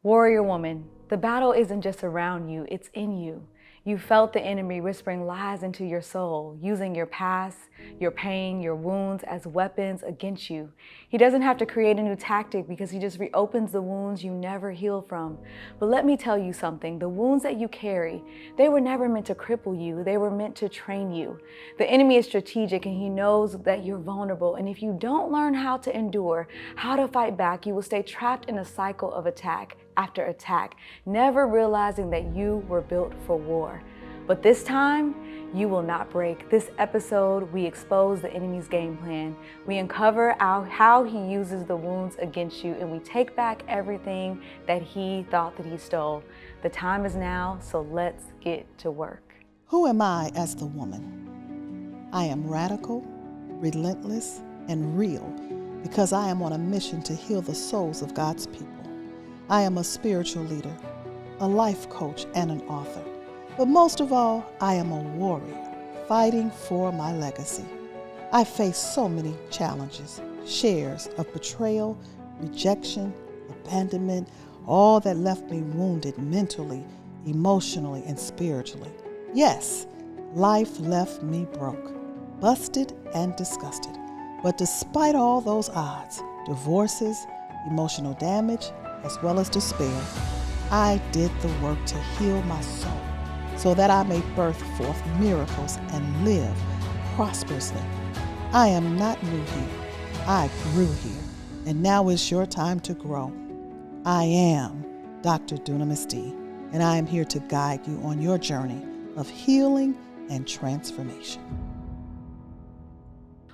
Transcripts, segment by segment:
Warrior woman, the battle isn't just around you, it's in you. You felt the enemy whispering lies into your soul, using your past, your pain, your wounds as weapons against you. He doesn't have to create a new tactic because he just reopens the wounds you never healed from. But let me tell you something, the wounds that you carry, they were never meant to cripple you, they were meant to train you. The enemy is strategic and he knows that you're vulnerable. And if you don't learn how to endure, how to fight back, you will stay trapped in a cycle of attack after attack, never realizing that you were built for war. But this time, you will not break. This episode, we expose the enemy's game plan. We uncover how he uses the wounds against you, and we take back everything that he thought that he stole. The time is now, so let's get to work. Who am I as the woman? I am radical, relentless, and real because I am on a mission to heal the souls of God's people. I am a spiritual leader, a life coach, and an author. But most of all, I am a warrior, fighting for my legacy. I face so many challenges, shares of betrayal, rejection, abandonment, all that left me wounded mentally, emotionally, and spiritually. Yes, life left me broke, busted, and disgusted. But despite all those odds, divorces, emotional damage, as well as despair, I did the work to heal my soul so that I may birth forth miracles and live prosperously. I am not new here. I grew here, and now is your time to grow. I am Dr. Dunamis D, and I am here to guide you on your journey of healing and transformation.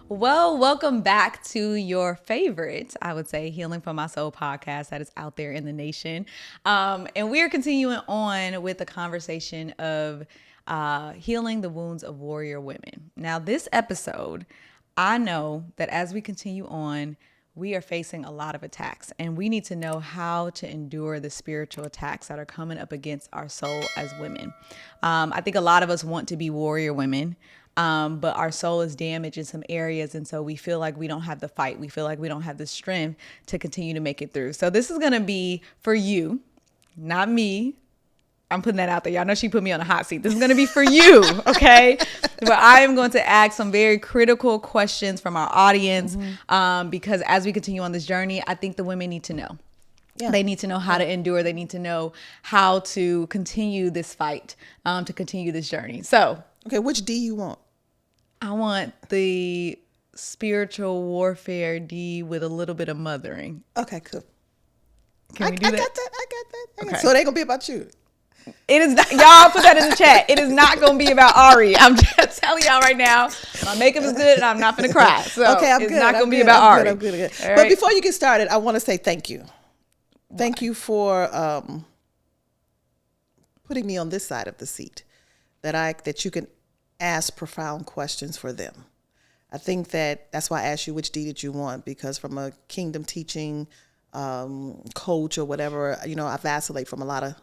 Well, welcome back to your favorite, I would say, Healing from My Soul podcast that is out there in the nation. And we are continuing on with the conversation of healing the wounds of warrior women. Now, this episode, I know that as we continue on, we are facing a lot of attacks, and we need to know how to endure the spiritual attacks that are coming up against our soul as women. I think a lot of us want to be warrior women. But our soul is damaged in some areas. And so we feel like we don't have the fight. We feel like we don't have the strength to continue to make it through. So this is going to be for you, not me. I'm putting that out there. Y'all know she put me on a hot seat. This is going to be for you. Okay. But I am going to ask some very critical questions from our audience. Because as we continue on this journey, I think the women need to know. Yeah. They need to know how to endure. They need to know how to continue this fight, to continue this journey. So, okay, which D you want? I want the spiritual warfare D with a little bit of mothering. Okay, cool. Can we do that? I got that. Okay. So it ain't gonna be about you. It is not. Y'all put that in the chat. It is not gonna be about Ari. I'm just telling y'all right now. My makeup is good, and I'm not gonna cry. So okay, it's not gonna be about Ari. I'm good. But before you get started, I want to say thank you. Thank you for putting me on this side of the seat, that you can ask profound questions for them. I think that's why I asked you which D did you want, because from a kingdom teaching coach or whatever, I vacillate from a lot of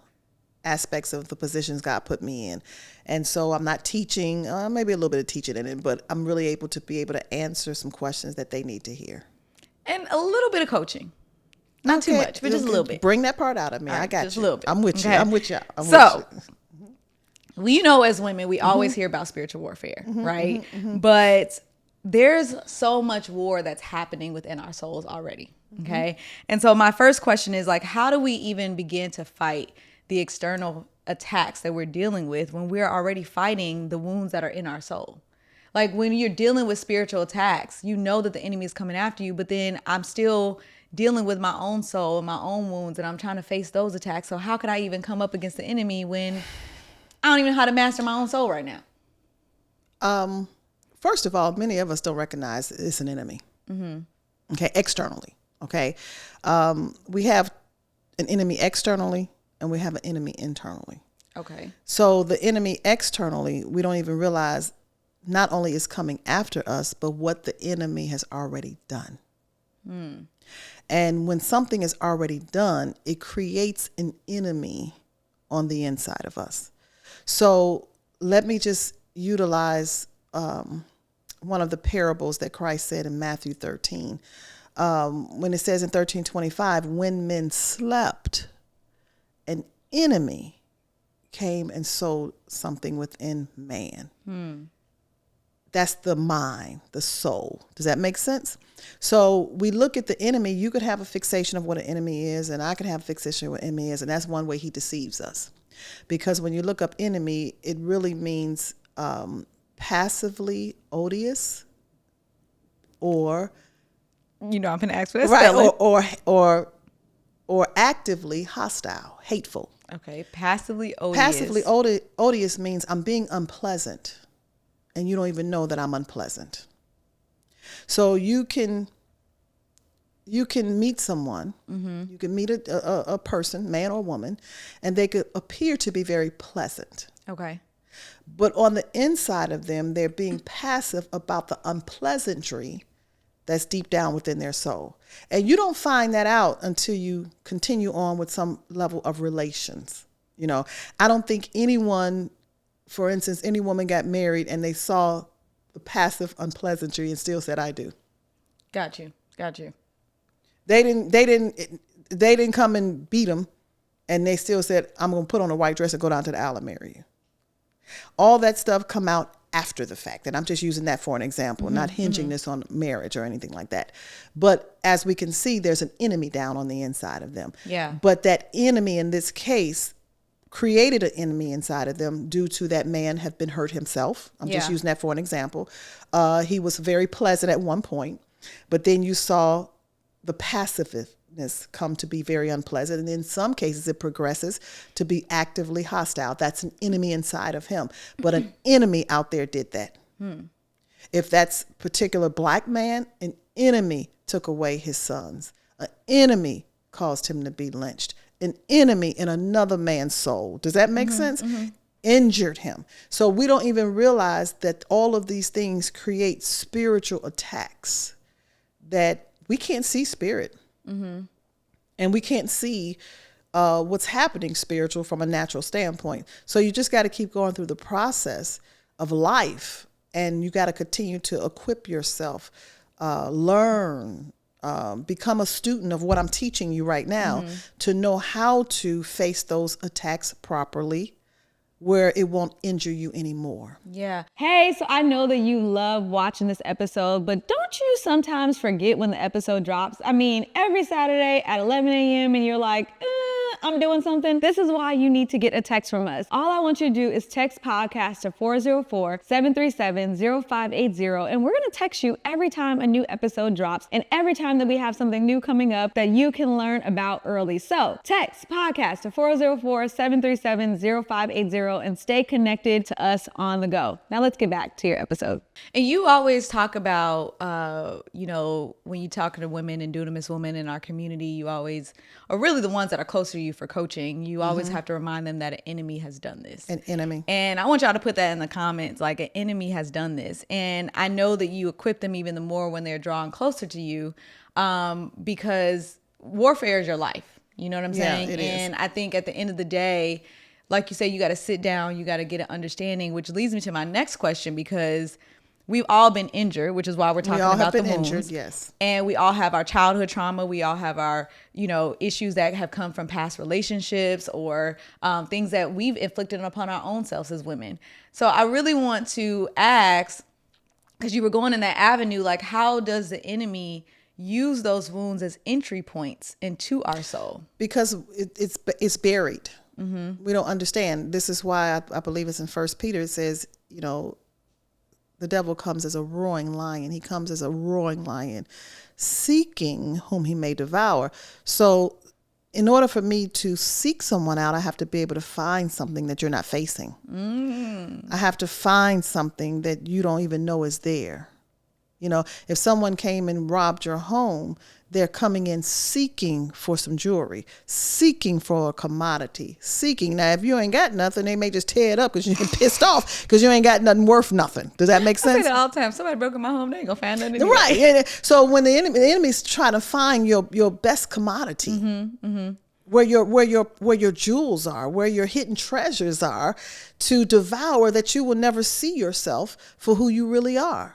aspects of the positions God put me in. And so I'm not teaching, maybe a little bit of teaching in it, but I'm really able to answer some questions that they need to hear. And a little bit of coaching. Not too much, but just a little bit. Bring that part out of me. Right, I got just you. A little bit. I'm with you. I'm with you. As women, we always hear about spiritual warfare, right? But there's so much war that's happening within our souls already, okay? And so my first question is, how do we even begin to fight the external attacks that we're dealing with when we're already fighting the wounds that are in our soul? Like, when you're dealing with spiritual attacks, you know that the enemy is coming after you, but then I'm still dealing with my own soul and my own wounds, and I'm trying to face those attacks. So how could I even come up against the enemy when I don't even know how to master my own soul right now? First of all, many of us don't recognize it's an enemy. Okay, externally. Okay, we have an enemy externally, and we have an enemy internally. Okay. So the enemy externally, we don't even realize not only is coming after us, but what the enemy has already done. And when something is already done, it creates an enemy on the inside of us. So let me just utilize one of the parables that Christ said in Matthew 13. When it says in 13:25, when men slept, an enemy came and sowed something within man. That's the mind, the soul. Does that make sense? So we look at the enemy. You could have a fixation of what an enemy is, and I could have a fixation of what an enemy is, and that's one way he deceives us. Because when you look up enemy, it really means passively odious, or I'm going to ask for that right, spelling. or actively hostile, hateful. Okay, passively odious. Passively odious means I'm being unpleasant, and you don't even know that I'm unpleasant. So you can meet someone, you can meet a person, man or woman, and they could appear to be very pleasant. Okay. But on the inside of them, they're being passive about the unpleasantry that's deep down within their soul. And you don't find that out until you continue on with some level of relations. I don't think anyone, for instance, any woman got married and they saw the passive unpleasantry and still said, I do. Got you. They didn't come and beat them and they still said, I'm going to put on a white dress and go down to the aisle and marry you. All that stuff come out after the fact. And I'm just using that for an example, not hinging this on marriage or anything like that. But as we can see, there's an enemy down on the inside of them. Yeah. But that enemy in this case created an enemy inside of them due to that man have been hurt himself. I'm just using that for an example. He was very pleasant at one point, but then you saw the passiveness come to be very unpleasant. And in some cases, it progresses to be actively hostile. That's an enemy inside of him. But an enemy out there did that. If that's a particular black man, an enemy took away his sons. An enemy caused him to be lynched. An enemy in another man's soul. Does that make sense? Injured him. So we don't even realize that all of these things create spiritual attacks, that we can't see spirit. And we can't see what's happening spiritual from a natural standpoint. So you just got to keep going through the process of life, and you got to continue to equip yourself, learn, become a student of what I'm teaching you right now to know how to face those attacks properly, where it won't injure you anymore. Yeah. Hey, so I know that you love watching this episode, but don't you sometimes forget when the episode drops? I mean, every Saturday at 11 a.m. and you're like, I'm doing something. This is why you need to get a text from us. All I want you to do is text podcast to 404-737-0580, and we're going to text you every time a new episode drops and every time that we have something new coming up that you can learn about early. So text podcast to 404-737-0580 and stay connected to us on the go. Now let's get back to your episode. And you always talk about, when you're talking to women and dunamis women in our community, you always, or really the ones that are closer to you for coaching, you always have to remind them that an enemy has done this. An enemy. And I want y'all to put that in the comments, like an enemy has done this. And I know that you equip them even the more when they're drawn closer to you, because warfare is your life. You know what I'm saying? It and is. I think at the end of the day, like you say, you got to sit down, you got to get an understanding, which leads me to my next question, because we've all been injured, which is why we're talking about the wounds. We all have been injured, yes. And we all have our childhood trauma. We all have our, issues that have come from past relationships or things that we've inflicted upon our own selves as women. So I really want to ask, because you were going in that avenue, like how does the enemy use those wounds as entry points into our soul? Because it's buried. We don't understand. This is why I believe it's in 1 Peter. It says, the devil comes as a roaring lion. He comes as a roaring lion, seeking whom he may devour. So in order for me to seek someone out, I have to be able to find something that you're not facing. I have to find something that you don't even know is there. If someone came and robbed your home, they're coming in seeking for some jewelry, seeking for a commodity, seeking. Now, if you ain't got nothing, they may just tear it up because you're pissed off because you ain't got nothing worth nothing. Does that make sense? I say that all the time. Somebody broke in my home, they ain't gonna find nothing. Right. And so when the enemy's trying to find your best commodity, where your jewels are, where your hidden treasures are, to devour, that you will never see yourself for who you really are.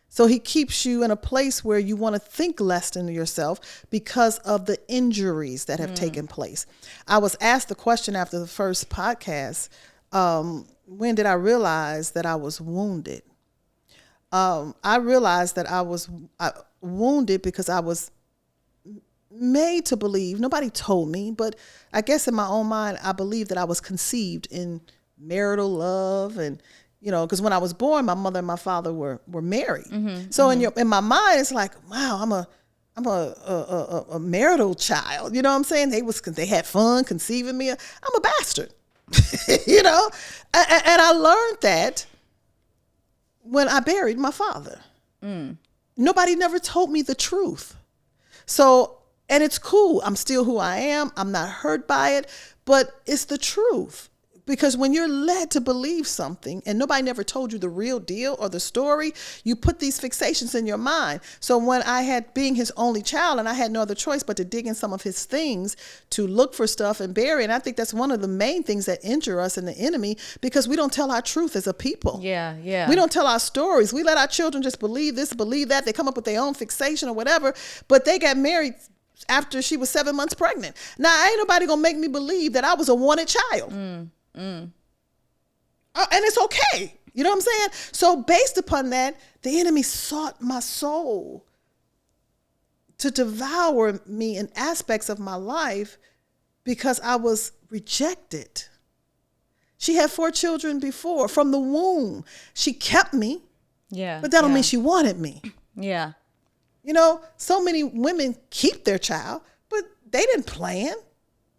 So he keeps you in a place where you want to think less than yourself because of the injuries that have taken place. I was asked the question after the first podcast, when did I realize that I was wounded? I realized that I was wounded because I was made to believe, nobody told me, but I guess in my own mind, I believed that I was conceived in marital love. And, you know, because when I was born, my mother and my father were married. So in my mind, it's like, wow, I'm a marital child. You know what I'm saying? They had fun conceiving me. I'm a bastard, you know? And I learned that when I buried my father. Nobody never told me the truth. So, and it's cool. I'm still who I am. I'm not hurt by it, but it's the truth. Because when you're led to believe something and nobody never told you the real deal or the story, you put these fixations in your mind. So when I had, being his only child, and I had no other choice but to dig in some of his things to look for stuff and bury. And I think that's one of the main things that injure us and the enemy, because we don't tell our truth as a people. Yeah. We don't tell our stories. We let our children just believe this, believe that. They come up with their own fixation or whatever, but they got married after she was 7 months pregnant. Now, ain't nobody gonna make me believe that I was a wanted child. And it's okay. You know what I'm saying? So based upon that, the enemy sought my soul to devour me in aspects of my life because I was rejected. She had 4 children before from the womb. She kept me. Yeah. But that don't mean she wanted me. Yeah. You know, so many women keep their child, but they didn't plan.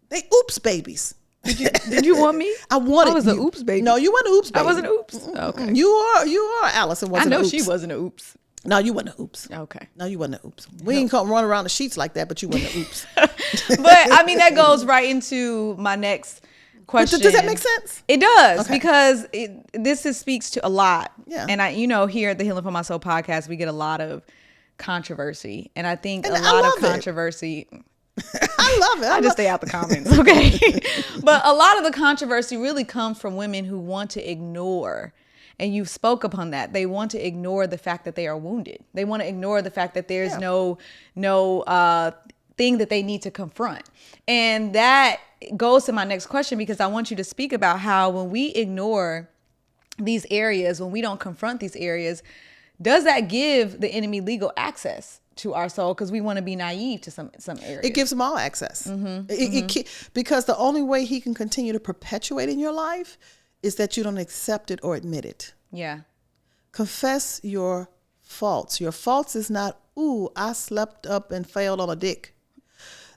They oops babies. Did you want me? I wanted. I was an oops baby. No, you weren't an oops baby. I wasn't oops. Okay. You are Allison. Wasn't I know an oops. she wasn't an oops. No, you wasn't an oops. Okay. No, you wasn't an oops. We ain't come run around the sheets like that, but you wasn't an oops. But I mean, that goes right into my next question. But does that make sense? It does, Okay. because speaks to a lot. Yeah. And here at the Healing for My Soul podcast, we get a lot of controversy, and I think And a I lot of love it. controversy. I love it. I just stay out the comments, okay? But a lot of the controversy really comes from women who want to ignore, and you spoke upon that. They want to ignore the fact that they are wounded. They want to ignore the fact that there's no thing that they need to confront. And that goes to my next question, because I want you to speak about how when we ignore these areas, when we don't confront these areas, does that give the enemy legal access to our soul? Because we want to be naive to some areas. It gives them all access. Because the only way he can continue to perpetuate in your life is that you don't accept it or admit it. Yeah. Confess your faults. Your faults is not, ooh, I slept up and failed on a dick.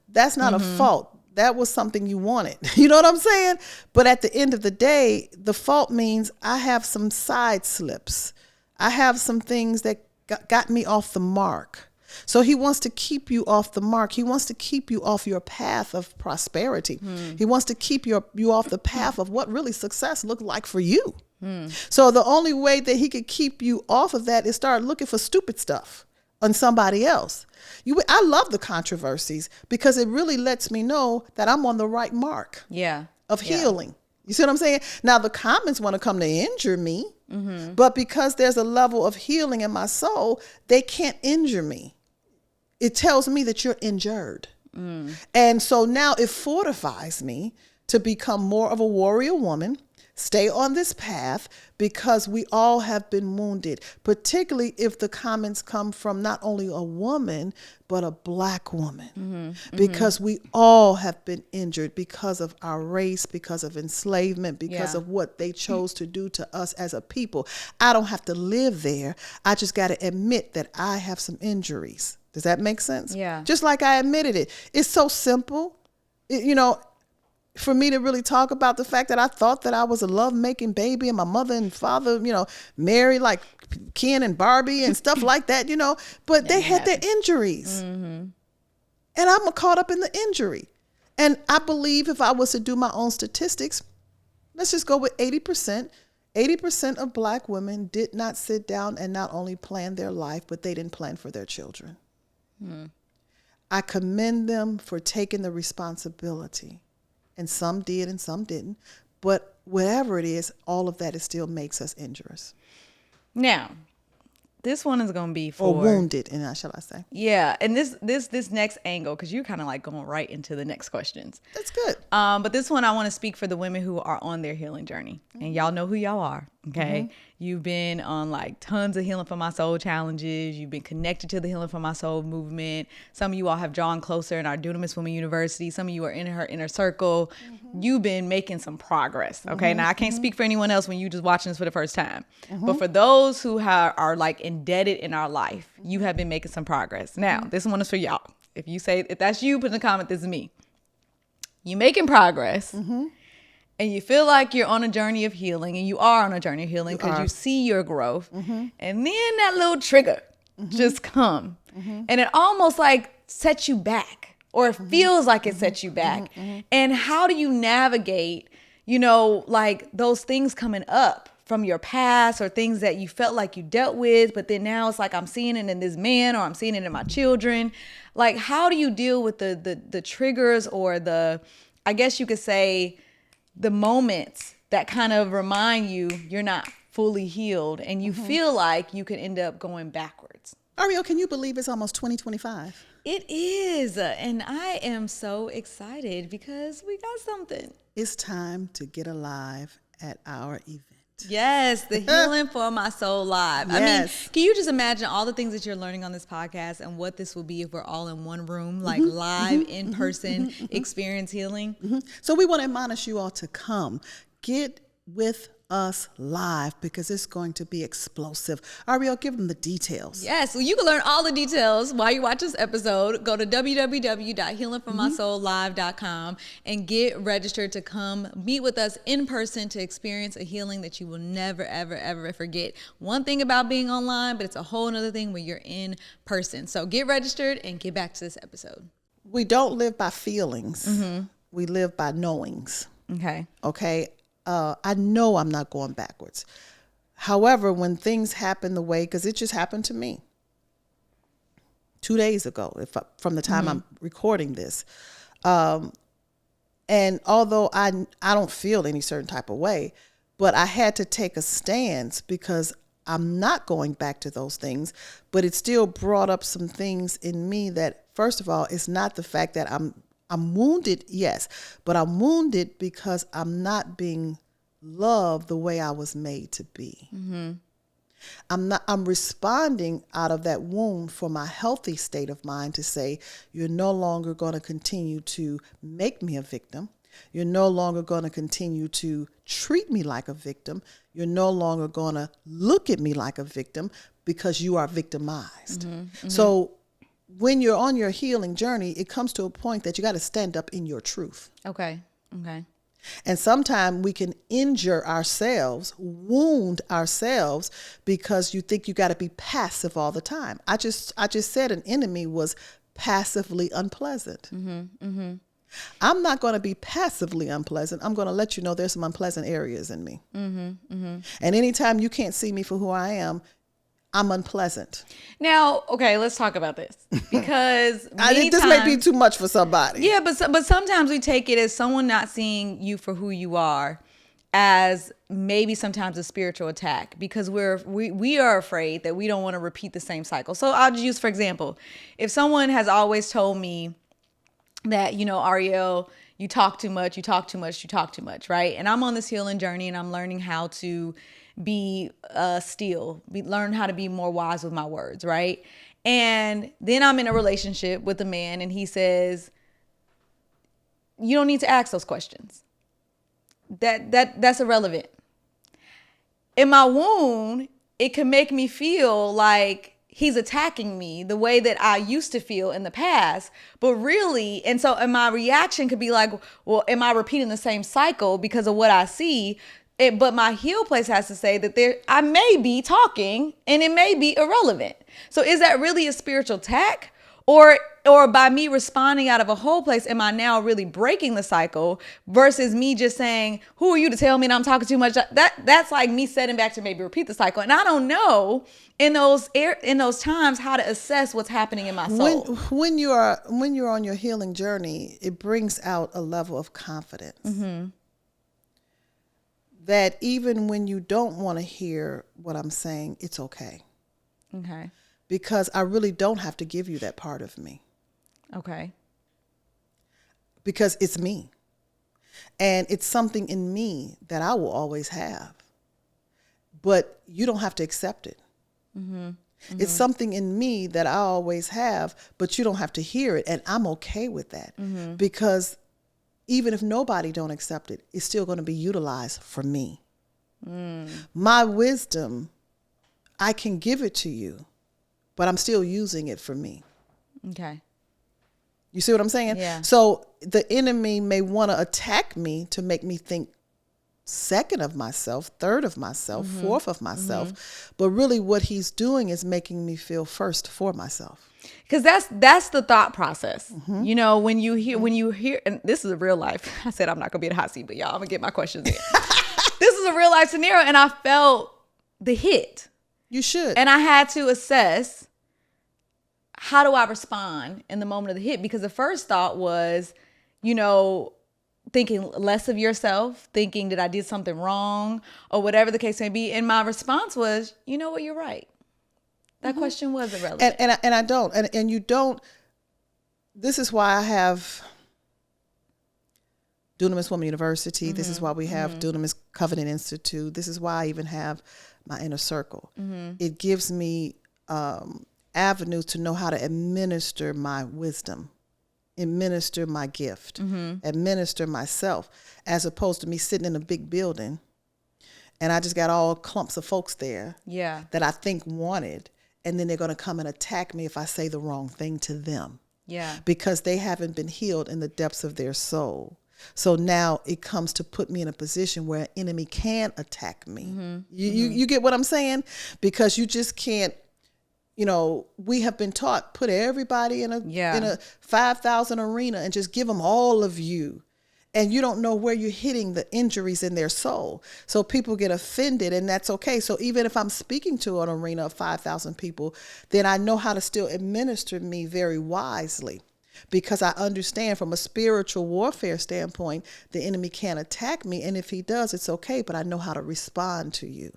That's not a fault. That was something you wanted. You know what I'm saying? But at the end of the day, the fault means I have some side slips. I have some things that got me off the mark. So he wants to keep you off the mark. He wants to keep you off your path of prosperity. He wants to keep you off the path of what really success looked like for you. So the only way that he could keep you off of that is start looking for stupid stuff on somebody else. I love the controversies because it really lets me know that I'm on the right mark of healing. You see what I'm saying? Now, the comments want to come to injure me, but because there's a level of healing in my soul, they can't injure me. It tells me that you're injured. And so now it fortifies me to become more of a warrior woman, stay on this path, because we all have been wounded, particularly if the comments come from not only a woman, but a Black woman, because we all have been injured because of our race, because of enslavement, because of what they chose to do to us as a people. I don't have to live there. I just got to admit that I have some injuries. Does that make sense? Yeah. Just like I admitted it. It's so simple. For me to really talk about the fact that I thought that I was a love-making baby and my mother and father, married like Ken and Barbie and stuff like that, but they had their injuries. And I'm caught up in the injury. And I believe if I was to do my own statistics, let's just go with 80%. 80% of Black women did not sit down and not only plan their life, but they didn't plan for their children. I commend them for taking the responsibility. And some did and some didn't. But whatever it is, all of that still makes us injurious. Now, This one is going to be for... Or wounded, and shall I say. Yeah. And this next angle, because you're kind of like going right into the next questions. That's good. But this one, I want to speak for the women who are on their healing journey. And y'all know who y'all are, okay? You've been on like tons of Healing for My Soul challenges. You've been connected to the Healing for My Soul movement. Some of you all have drawn closer in our Dunamis Women University. Some of you are in her inner circle. You've been making some progress, okay? Now, I can't speak for anyone else when you just watching this for the first time. But for those who are like indebted in our life, you have been making some progress. Now, this one is for y'all. If that's you, put in the comment, this is me. You making progress. And you feel like you're on a journey of healing, and you are on a journey of healing because you see your growth. And then that little trigger just come. And it almost like sets you back, or it feels like it sets you back. And how do you navigate, like those things coming up from your past, or things that you felt like you dealt with, but then now it's like I'm seeing it in this man, or I'm seeing it in my children. Like, how do you deal with the triggers, or I guess you could say, the moments that kind of remind you you're not fully healed, and you feel like you can end up going backwards? Ariel, can you believe it's almost 2025? It is. And I am so excited because we got something. It's time to get alive at our event. Yes, the Healing for My Soul Live. Yes. I mean, can you just imagine all the things that you're learning on this podcast, and what this will be if we're all in one room, like live, in-person experience healing? So we want to admonish you all to come. Get with us live, because it's going to be explosive. Ariel, give them the details. Yes, well, you can learn all the details while you watch this episode. Go to www.healingformysoullive.com and get registered to come meet with us in person to experience a healing that you will never, ever, ever forget. One thing about being online, but it's a whole other thing when you're in person. So get registered and get back to this episode. We don't live by feelings. We live by knowings. Okay. I know I'm not going backwards. However, when things happen the way, because it just happened to me 2 days ago, from the time I'm recording this. And although I don't feel any certain type of way, but I had to take a stance, because I'm not going back to those things, but it still brought up some things in me that, first of all, it's not the fact that I'm wounded, yes, but I'm wounded because I'm not being loved the way I was made to be. I'm responding out of that wound for my healthy state of mind to say, you're no longer going to continue to make me a victim. You're no longer going to continue to treat me like a victim. You're no longer going to look at me like a victim, because you are victimized. So when you're on your healing journey, it comes to a point that you got to stand up in your truth. Okay. And sometimes we can injure ourselves, wound ourselves, because you think you got to be passive all the time. I just said an enemy was passively unpleasant. I'm not going to be passively unpleasant. I'm going to let you know there's some unpleasant areas in me. And anytime you can't see me for who I am, I'm unpleasant. Now, okay, let's talk about this, because this may be too much for somebody. Yeah, but sometimes we take it as someone not seeing you for who you are, as maybe sometimes a spiritual attack, because we are afraid that we don't want to repeat the same cycle. So I'll just use, for example, if someone has always told me that, Ariel, you talk too much, right? And I'm on this healing journey, and I'm learning how to be learn how to be more wise with my words, right? And then I'm in a relationship with a man, and he says, you don't need to ask those questions. That's irrelevant. In my wound, it can make me feel like he's attacking me the way that I used to feel in the past, but really, and my reaction could be like, well, am I repeating the same cycle because of what I see? But my heal place has to say that I may be talking, and it may be irrelevant. So is that really a spiritual attack? Or by me responding out of a whole place, am I now really breaking the cycle, versus me just saying, who are you to tell me that I'm talking too much? That's like me setting back to maybe repeat the cycle. And I don't know in those times how to assess what's happening in my soul. When you're on your healing journey, it brings out a level of confidence. That even when you don't want to hear what I'm saying, it's okay. Okay. Because I really don't have to give you that part of me. Okay. Because it's me. And it's something in me that I will always have. But you don't have to accept it. Mm-hmm. Mm-hmm. It's something in me that I always have, but you don't have to hear it. And I'm okay with that. Mm-hmm. Because even if nobody don't accept it, it's still going to be utilized for me. My wisdom, I can give it to you, but I'm still using it for me. Okay. You see what I'm saying? Yeah. So the enemy may want to attack me to make me think second of myself, third of myself, fourth of myself. But really what he's doing is making me feel first for myself. Because that's the thought process. You know, when you hear, and this is a real life. I said I'm not gonna be in the hot seat, but y'all, I'm gonna get my questions in. This is a real life scenario, and I felt the hit. You should. And I had to assess, how do I respond in the moment of the hit? Because the first thought was, you know, thinking less of yourself, thinking that I did something wrong or whatever the case may be. And my response was, you know what, you're right. That question was irrelevant. And I don't. And you don't. This is why I have Dunamis Women University. This is why we have Dunamis Covenant Institute. This is why I even have my inner circle. It gives me avenues to know how to administer my wisdom, administer my gift, administer myself, as opposed to me sitting in a big building and I just got all clumps of folks there that I think wanted, and then they're going to come and attack me if I say the wrong thing to them. Yeah. Because they haven't been healed in the depths of their soul. So now it comes to put me in a position where an enemy can attack me. You get what I'm saying? Because you just can't, you know, we have been taught, put everybody in a 5,000 arena and just give them all of you. And you don't know where you're hitting the injuries in their soul. So people get offended, and that's okay. So even if I'm speaking to an arena of 5,000 people, then I know how to still administer me very wisely, because I understand from a spiritual warfare standpoint, the enemy can't attack me. And if he does, it's okay, but I know how to respond to you.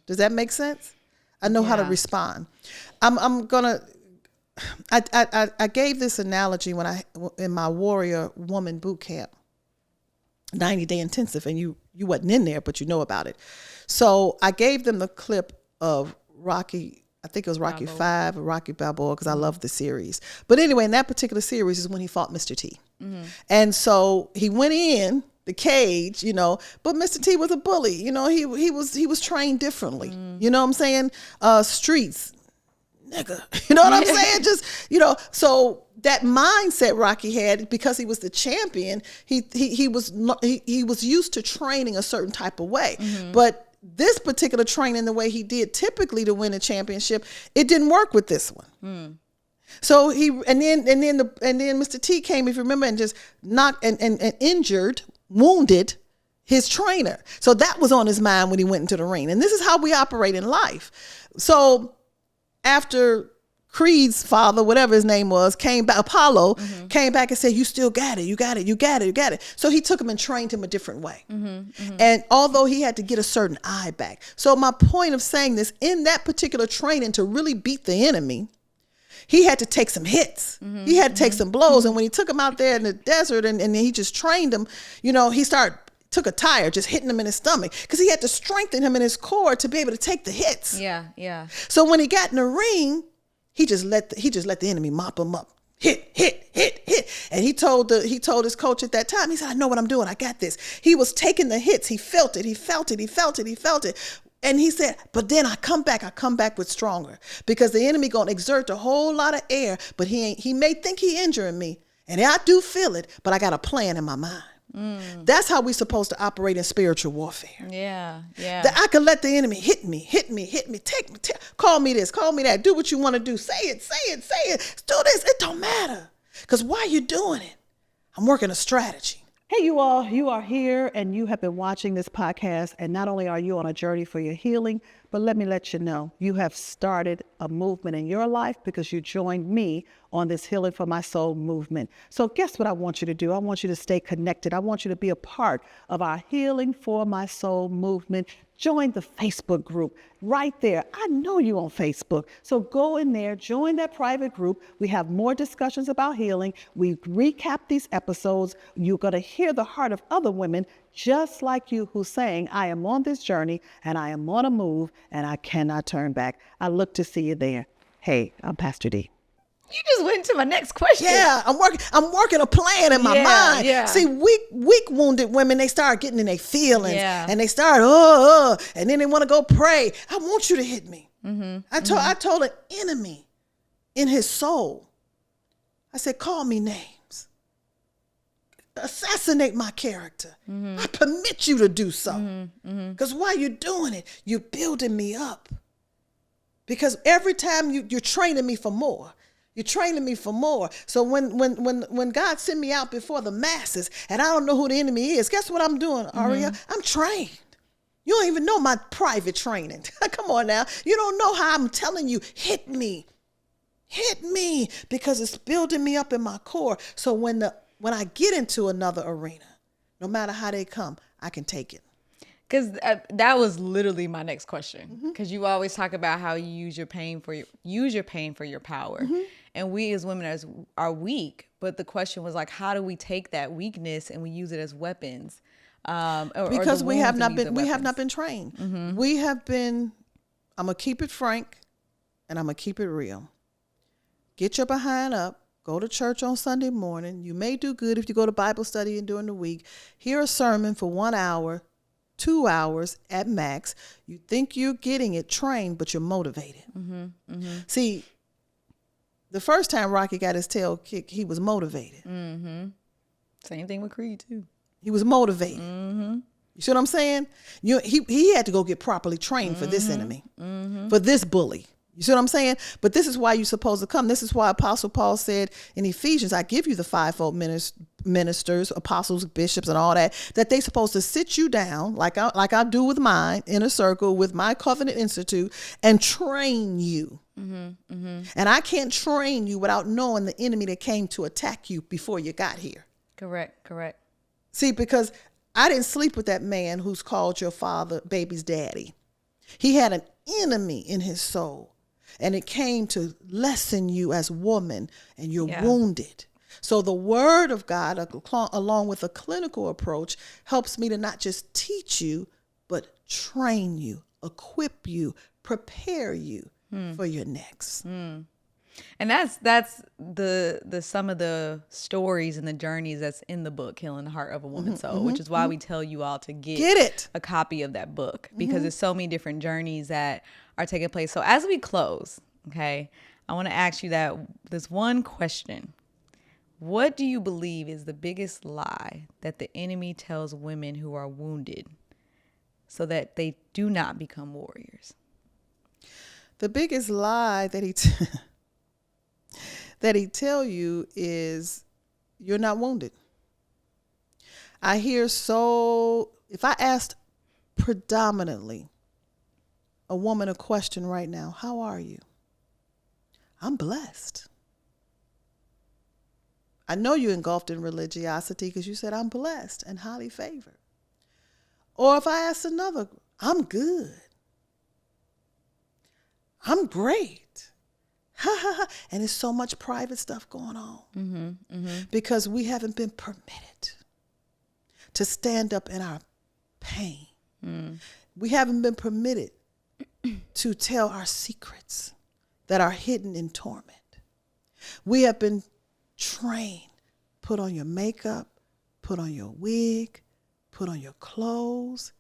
Does that make sense? I know how to respond. I gave this analogy in my Warrior Woman Boot Camp, 90-day intensive, and you wasn't in there, but you know about it. So I gave them the clip of Rocky, I think it was Rocky Balboa. 5 or Rocky Balboa, because I love the series. But anyway, in that particular series is when he fought Mr. T. And so he went in the cage, you know, but Mr. T was a bully. You know, he was trained differently. You know what I'm saying? Streets, nigga. You know what I'm saying? Just, you know, so that mindset Rocky had, because he was the champion, he was used to training a certain type of way. But this particular training, the way he did typically to win a championship, it didn't work with this one. So then Mr. T came, if you remember, and just knocked and injured, wounded his trainer. So that was on his mind when he went into the ring. And this is how we operate in life. So after Creed's father, whatever his name was, came back, Apollo, came back and said, you still got it, you got it, you got it, you got it. So he took him and trained him a different way. And although he had to get a certain eye back. So my point of saying this, in that particular training to really beat the enemy, he had to take some hits. He had to take some blows. And when he took him out there in the desert and he just trained him, you know, he took a tire, just hitting him in his stomach, because he had to strengthen him in his core to be able to take the hits. Yeah. So when he got in the ring, he just let the enemy mop him up. Hit. And he told his coach at that time, he said, I know what I'm doing. I got this. He was taking the hits. He felt it. And he said, but then I come back with stronger, because the enemy going to exert a whole lot of air, but he may think he injuring me. And I do feel it, but I got a plan in my mind. That's how we're supposed to operate in spiritual warfare. Yeah. That I can let the enemy hit me, take me, call me this, call me that, do what you want to do, say it, do this, it don't matter. Because why you doing it? I'm working a strategy. Hey, you all, you are here and you have been watching this podcast, and not only are you on a journey for your healing, but let me let you know, you have started a movement in your life because you joined me on this Healing for My Soul movement. So guess what I want you to do? I want you to stay connected. I want you to be a part of our Healing for My Soul movement. Join the Facebook group right there. I know you on Facebook. So go in there, join that private group. We have more discussions about healing. We recap these episodes. You're going to hear the heart of other women just like you who's saying, I am on this journey and I am on a move and I cannot turn back. I look to see you there. Hey, I'm Pastor D. You just went into my next question. Yeah, I'm working a plan in my mind. Yeah. See, weak wounded women, they start getting in their feelings and they start, and then they want to go pray. I want you to hit me. I told an enemy in his soul, I said, call me names. Assassinate my character. I permit you to do so. Because while you're doing it, you're building me up. Because every time you're training me for more. You're training me for more. So when God sent me out before the masses and I don't know who the enemy is, guess what I'm doing, Aria? I'm trained. You don't even know my private training. Come on now. You don't know how I'm telling you, hit me. Hit me, because it's building me up in my core. So when I get into another arena, no matter how they come, I can take it. Because that was literally my next question. Because you always talk about how you use your pain for your power. And we as women are weak. But the question was like, how do we take that weakness and we use it as weapons? Because we have not been trained. We have been. I'm gonna keep it frank, and I'm gonna keep it real. Get your behind up. Go to church on Sunday morning. You may do good if you go to Bible study and during the week. Hear a sermon for 1 hour. 2 hours at max. You think you're getting it trained, but you're motivated. See, the first time Rocky got his tail kicked, he was motivated. Same thing with Creed too. He was motivated. You see what I'm saying? He had to go get properly trained for this enemy, for this bully. You see what I'm saying? But this is why you're supposed to come. This is why Apostle Paul said in Ephesians, I give you the fivefold ministers, apostles, bishops, and all that they're supposed to sit you down like I do with mine in a circle with my Covenant Institute and train you. And I can't train you without knowing the enemy that came to attack you before you got here. Correct. See, because I didn't sleep with that man who's called your father baby's daddy. He had an enemy in his soul. And it came to lessen you as woman, and you're wounded. So the word of God, along with a clinical approach, helps me to not just teach you, but train you, equip you, prepare you for your next. And that's the some of the stories and the journeys that's in the book, Healing the Heart of a Woman's Soul, which is why we tell you all to get it, a copy of that book, because there's so many different journeys that are taking place. So as we close, okay, I want to ask you this one question. What do you believe is the biggest lie that the enemy tells women who are wounded so that they do not become warriors? The biggest lie that he tell you is you're not wounded. I hear if I asked predominantly a woman a question right now, how are you? I'm blessed. I know you engulfed in religiosity because you said I'm blessed and highly favored. Or if I asked another, I'm good. I'm great. And there's so much private stuff going on because we haven't been permitted to stand up in our pain. We haven't been permitted to tell our secrets that are hidden in torment. We have been trained. Put on your makeup, put on your wig, put on your clothes,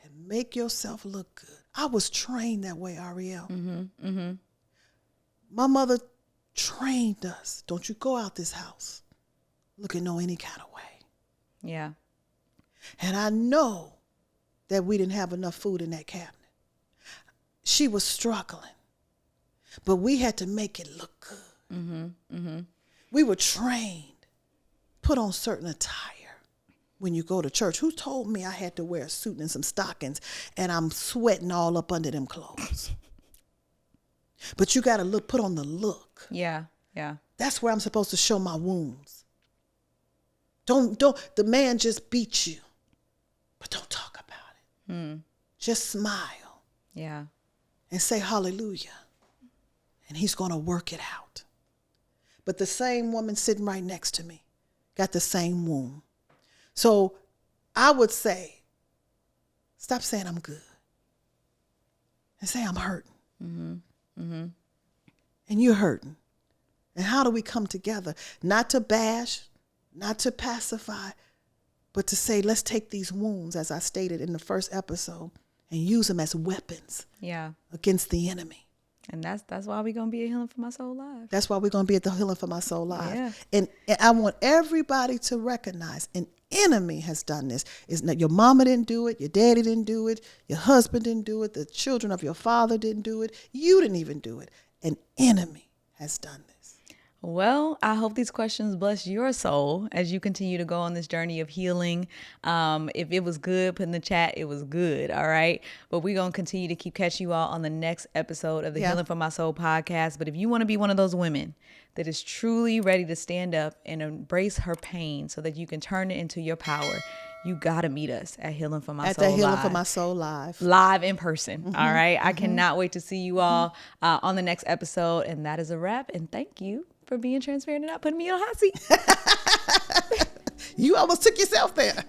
and make yourself look good. I was trained that way, Ariel. My mother trained us. Don't you go out this house looking no any kind of way. Yeah. And I know that we didn't have enough food in that cabinet. She was struggling, but we had to make it look good. We were trained. Put on certain attire when you go to church. Who told me I had to wear a suit and some stockings and I'm sweating all up under them clothes? But you got to put on the look. Yeah. That's where I'm supposed to show my wounds. Don't the man just beat you, but don't talk about it. Just smile. Yeah. And say hallelujah. And he's going to work it out. But the same woman sitting right next to me got the same wound. So I would say, stop saying I'm good. And say I'm hurting. And you're hurting. And how do we come together? Not to bash, not to pacify, but to say, let's take these wounds, as I stated in the first episode, and use them as weapons against the enemy. And that's why we're going to be at Healing for My Soul Live. That's why we're going to be at the Healing for My Soul Live. Yeah. And I want everybody to recognize an enemy has done this. It's not, your mama didn't do it. Your daddy didn't do it. Your husband didn't do it. The children of your father didn't do it. You didn't even do it. An enemy has done this. Well, I hope these questions bless your soul as you continue to go on this journey of healing. If it was good, put in the chat, it was good. All right. But we're going to continue to keep catching you all on the next episode of the Healing for My Soul podcast. But if you want to be one of those women that is truly ready to stand up and embrace her pain so that you can turn it into your power, you got to meet us at Healing for My Soul Live. At the Healing for My Soul Live. Live in person. All right. I cannot wait to see you all on the next episode. And that is a wrap. And thank you for being transparent and not putting me on a hot seat. You almost took yourself there.